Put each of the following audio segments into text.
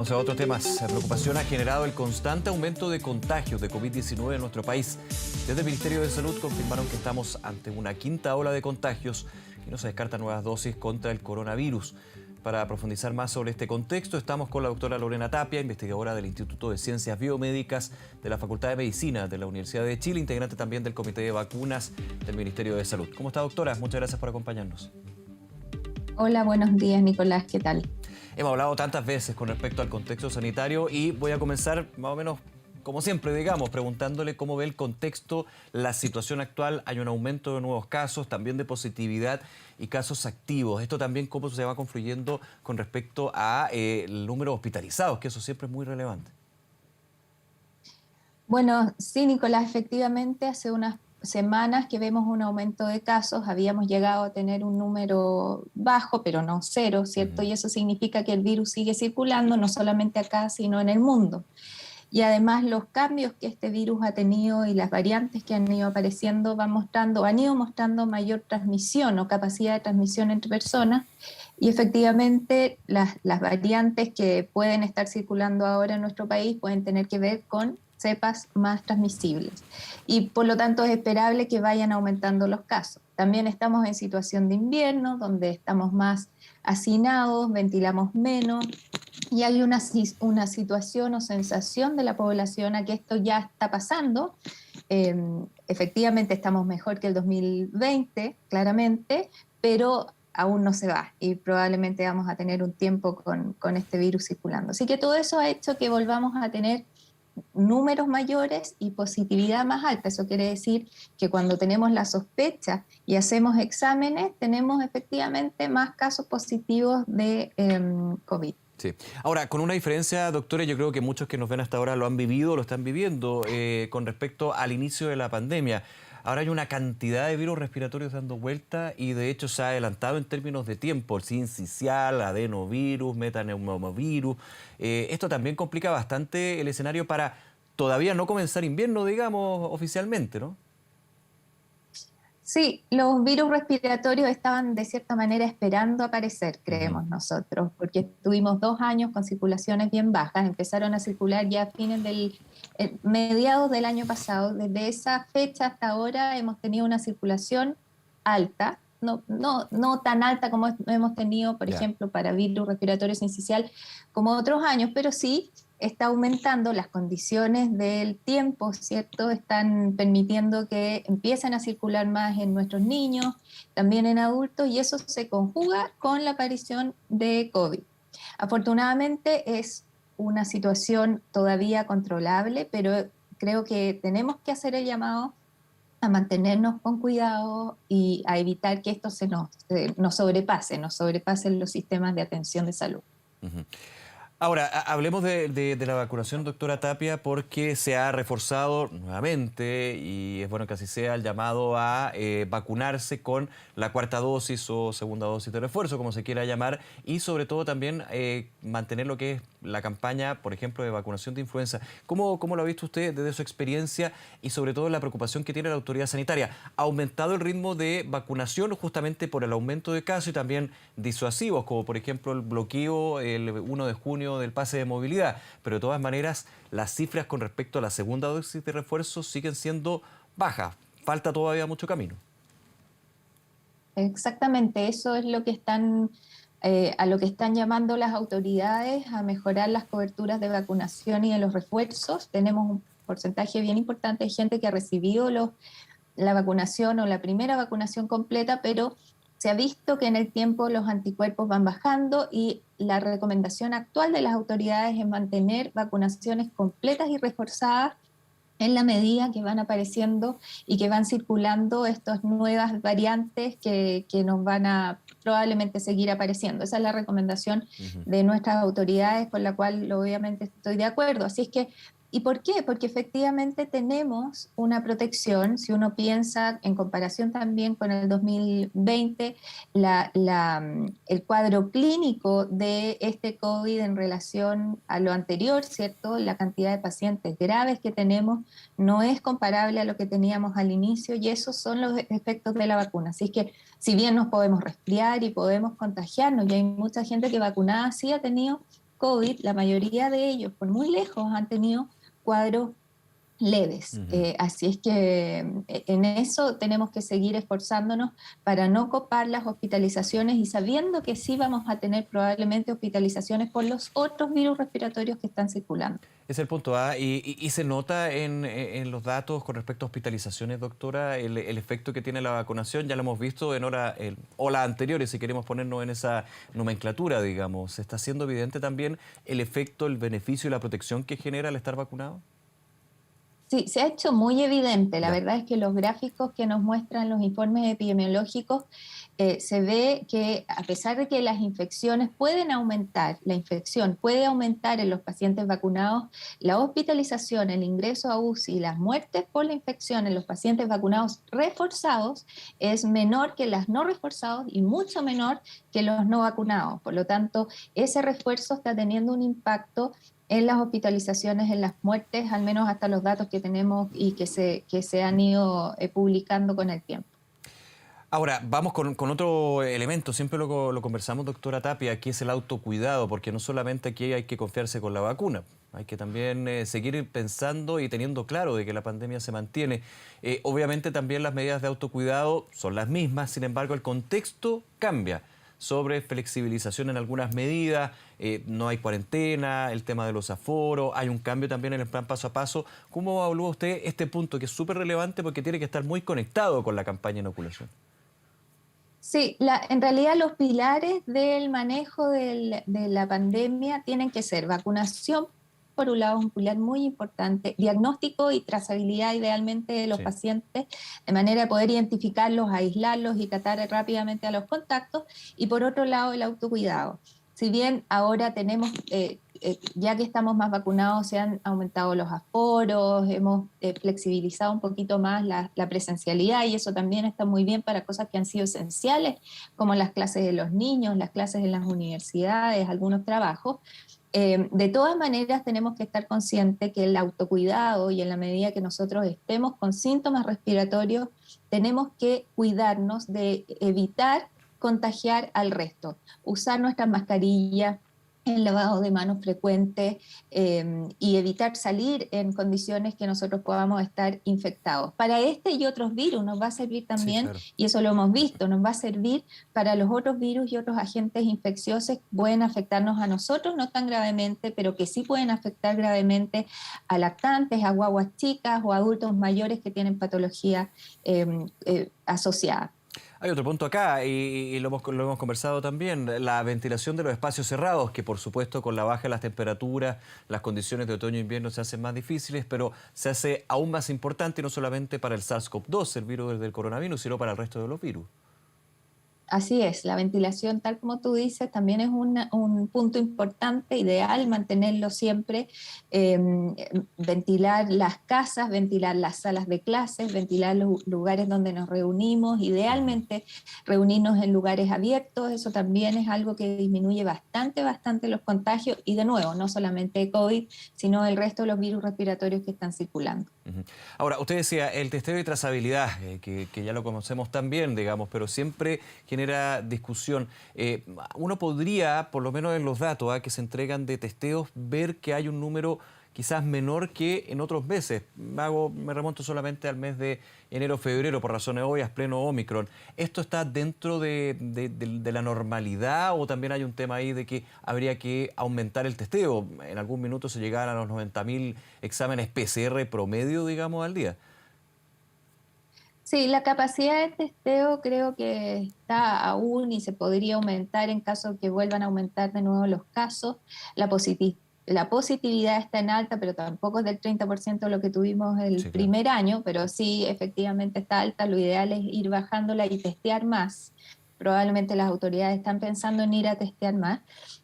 Vamos a otros temas. La preocupación ha generado el constante aumento de contagios de COVID-19 en nuestro país. Desde el Ministerio de Salud confirmaron que estamos ante una quinta ola de contagios y no se descartan nuevas dosis contra el coronavirus. Para profundizar más sobre este contexto, estamos con la doctora Lorena Tapia, investigadora del Instituto de Ciencias Biomédicas de la Facultad de Medicina de la Universidad de Chile, integrante también del Comité de Vacunas del Ministerio de Salud. ¿Cómo está, doctora? Muchas gracias por acompañarnos. Hola, buenos días, Nicolás, ¿qué tal? Hemos hablado tantas veces con respecto al contexto sanitario y voy a comenzar más o menos como siempre, digamos, preguntándole cómo ve el contexto, la situación actual. Hay un aumento de nuevos casos, también de positividad y casos activos. Esto también cómo se va confluyendo con respecto a el número de hospitalizados, que eso siempre es muy relevante. Bueno, sí, Nicolás, efectivamente, hace unas semanas que vemos un aumento de casos. Habíamos llegado a tener un número bajo, pero no cero, ¿cierto? Y eso significa que el virus sigue circulando, no solamente acá, sino en el mundo. Y además los cambios que este virus ha tenido y las variantes que han ido apareciendo han ido mostrando mayor transmisión o capacidad de transmisión entre personas. Y efectivamente las variantes que pueden estar circulando ahora en nuestro país pueden tener que ver con cepas más transmisibles. Y por lo tanto es esperable que vayan aumentando los casos. También estamos en situación de invierno, donde estamos más hacinados, ventilamos menos, y hay una situación o sensación de la población a que esto ya está pasando. Efectivamente estamos mejor que el 2020, claramente, pero aún no se va y probablemente vamos a tener un tiempo con este virus circulando. Así que todo eso ha hecho que volvamos a tener números mayores y positividad más alta. Eso quiere decir que cuando tenemos la sospecha y hacemos exámenes, tenemos efectivamente más casos positivos de COVID. Sí. Ahora, con una diferencia, doctores, yo creo que muchos que nos ven hasta ahora lo han vivido, lo están viviendo con respecto al inicio de la pandemia. Ahora hay una cantidad de virus respiratorios dando vuelta y de hecho se ha adelantado en términos de tiempo, el sincicial, adenovirus, metaneumovirus. Esto también complica bastante el escenario para todavía no comenzar invierno, digamos, oficialmente, ¿no? Sí, los virus respiratorios estaban de cierta manera esperando aparecer, creemos nosotros, porque tuvimos 2 años con circulaciones bien bajas, empezaron a circular ya a mediados del año pasado. Desde esa fecha hasta ahora hemos tenido una circulación alta, no tan alta como hemos tenido, por ejemplo, para virus respiratorio sincicial como otros años, pero sí está aumentando, las condiciones del tiempo, ¿cierto? Están permitiendo que empiecen a circular más en nuestros niños, también en adultos, y eso se conjuga con la aparición de COVID. Afortunadamente es una situación todavía controlable, pero creo que tenemos que hacer el llamado a mantenernos con cuidado y a evitar que esto nos sobrepasen los sistemas de atención de salud. Ahora, hablemos de la vacunación, doctora Tapia, porque se ha reforzado nuevamente, y es bueno que así sea, el llamado a vacunarse con la cuarta dosis o segunda dosis de refuerzo, como se quiera llamar, y sobre todo también mantener lo que es la campaña, por ejemplo, de vacunación de influenza. ¿Cómo lo ha visto usted desde su experiencia y sobre todo la preocupación que tiene la autoridad sanitaria? ¿Ha aumentado el ritmo de vacunación justamente por el aumento de casos y también disuasivos, como por ejemplo el bloqueo el 1 de junio del pase de movilidad? Pero de todas maneras, las cifras con respecto a la segunda dosis de refuerzo siguen siendo bajas. Falta todavía mucho camino. Exactamente, eso es lo que a lo que están llamando las autoridades, a mejorar las coberturas de vacunación y de los refuerzos. Tenemos un porcentaje bien importante de gente que ha recibido la vacunación o la primera vacunación completa, pero se ha visto que en el tiempo los anticuerpos van bajando y la recomendación actual de las autoridades es mantener vacunaciones completas y reforzadas en la medida que van apareciendo y que van circulando estas nuevas variantes que nos van a probablemente seguir apareciendo. Esa es la recomendación de nuestras autoridades, con la cual obviamente estoy de acuerdo. Así es que, ¿y por qué? Porque efectivamente tenemos una protección. Si uno piensa en comparación también con el 2020, el cuadro clínico de este COVID en relación a lo anterior, ¿cierto? La cantidad de pacientes graves que tenemos no es comparable a lo que teníamos al inicio, y esos son los efectos de la vacuna. Así es que si bien nos podemos resfriar y podemos contagiarnos, y hay mucha gente que vacunada sí ha tenido COVID, la mayoría de ellos, por muy lejos, han tenido cuadros leves. Así es que en eso tenemos que seguir esforzándonos para no copar las hospitalizaciones y sabiendo que sí vamos a tener probablemente hospitalizaciones por los otros virus respiratorios que están circulando. Es el punto A. Y se nota en los datos con respecto a hospitalizaciones, doctora, el efecto que tiene la vacunación. Ya lo hemos visto en olas anteriores, si queremos ponernos en esa nomenclatura, digamos. ¿Se está haciendo evidente también el efecto, el beneficio y la protección que genera al estar vacunado? Sí, se ha hecho muy evidente. La Ya. verdad es que los gráficos que nos muestran los informes epidemiológicos se ve que a pesar de que las infecciones pueden aumentar, la infección puede aumentar en los pacientes vacunados, la hospitalización, el ingreso a UCI y las muertes por la infección en los pacientes vacunados reforzados es menor que las no reforzados y mucho menor que los no vacunados. Por lo tanto, ese refuerzo está teniendo un impacto en las hospitalizaciones, en las muertes, al menos hasta los datos que tenemos y que se han ido publicando con el tiempo. Ahora, vamos con otro elemento, siempre lo conversamos, doctora Tapia, que es el autocuidado, porque no solamente aquí hay que confiarse con la vacuna, hay que también seguir pensando y teniendo claro de que la pandemia se mantiene. Obviamente también las medidas de autocuidado son las mismas, sin embargo el contexto cambia sobre flexibilización en algunas medidas, no hay cuarentena, el tema de los aforos, hay un cambio también en el plan paso a paso. ¿Cómo evalúa usted este punto que es súper relevante porque tiene que estar muy conectado con la campaña de inoculación? Sí, en realidad los pilares del manejo de la pandemia tienen que ser vacunación, por un lado, es un pilar muy importante, diagnóstico y trazabilidad idealmente de los Sí. pacientes, de manera de poder identificarlos, aislarlos y tratar rápidamente a los contactos, y por otro lado, el autocuidado. Si bien ahora tenemos, ya que estamos más vacunados, se han aumentado los aforos, hemos flexibilizado un poquito más la presencialidad y eso también está muy bien para cosas que han sido esenciales, como las clases de los niños, las clases en las universidades, algunos trabajos. De todas maneras, tenemos que estar conscientes que el autocuidado y en la medida que nosotros estemos con síntomas respiratorios, tenemos que cuidarnos de evitar contagiar al resto, usar nuestras mascarillas, el lavado de manos frecuente y evitar salir en condiciones que nosotros podamos estar infectados. Para este y otros virus nos va a servir Sí, también, claro. y eso lo hemos visto, nos va a servir para los otros virus y otros agentes infecciosos que pueden afectarnos a nosotros, no tan gravemente, pero que sí pueden afectar gravemente a lactantes, a guaguas chicas o a adultos mayores que tienen patología asociada. Hay otro punto acá y lo hemos conversado también, la ventilación de los espacios cerrados, que por supuesto con la baja de las temperaturas, las condiciones de otoño e invierno se hacen más difíciles, pero se hace aún más importante y no solamente para el SARS-CoV-2, el virus del coronavirus, sino para el resto de los virus. Así es, la ventilación, tal como tú dices, también es un punto importante, ideal mantenerlo siempre, eh, ventilar las casas, ventilar las salas de clases, ventilar los lugares donde nos reunimos, idealmente reunirnos en lugares abiertos, eso también es algo que disminuye bastante los contagios y de nuevo, no solamente COVID, sino el resto de los virus respiratorios que están circulando. Ujú. Ahora, usted decía el testeo y trazabilidad, que ya lo conocemos también, digamos, pero siempre genera discusión. Uno podría, por lo menos en los datos que se entregan de testeos, ver que hay un número quizás menor que en otros meses. Me remonto solamente al mes de enero-febrero, por razones obvias, pleno Omicron. ¿Esto está dentro de la normalidad o también hay un tema ahí de que habría que aumentar el testeo? En algún minuto se llegaban a los 90.000 exámenes PCR promedio, digamos, al día. Sí, la capacidad de testeo creo que está aún y se podría aumentar en caso de que vuelvan a aumentar de nuevo los casos. La positividad está en alta, pero tampoco es del 30% lo que tuvimos el Sí, claro. primer año, pero sí efectivamente está alta. Lo ideal es ir bajándola y testear más. Probablemente las autoridades están pensando en ir a testear más.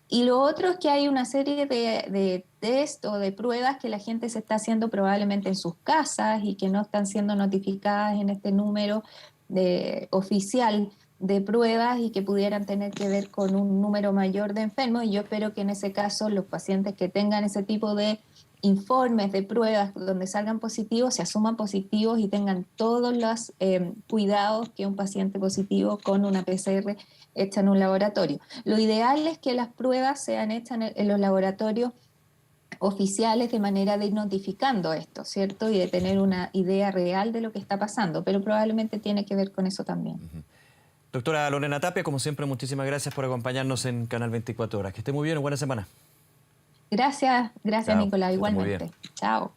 Y lo otro es que hay una serie de test o de pruebas que la gente se está haciendo probablemente en sus casas y que no están siendo notificadas en este número oficial de pruebas y que pudieran tener que ver con un número mayor de enfermos. Y yo espero que en ese caso los pacientes que tengan ese tipo de informes, de pruebas donde salgan positivos, se asuman positivos y tengan todos los cuidados que un paciente positivo con una PCR hecha en un laboratorio. Lo ideal es que las pruebas sean hechas en los laboratorios oficiales de manera de ir notificando esto, ¿cierto? Y de tener una idea real de lo que está pasando, pero probablemente tiene que ver con eso también. Doctora Lorena Tapia, como siempre, muchísimas gracias por acompañarnos en Canal 24 Horas. Que esté muy bien, buena semana. Gracias, Chao, Nicolás, que esté muy bien. igualmente. Chao.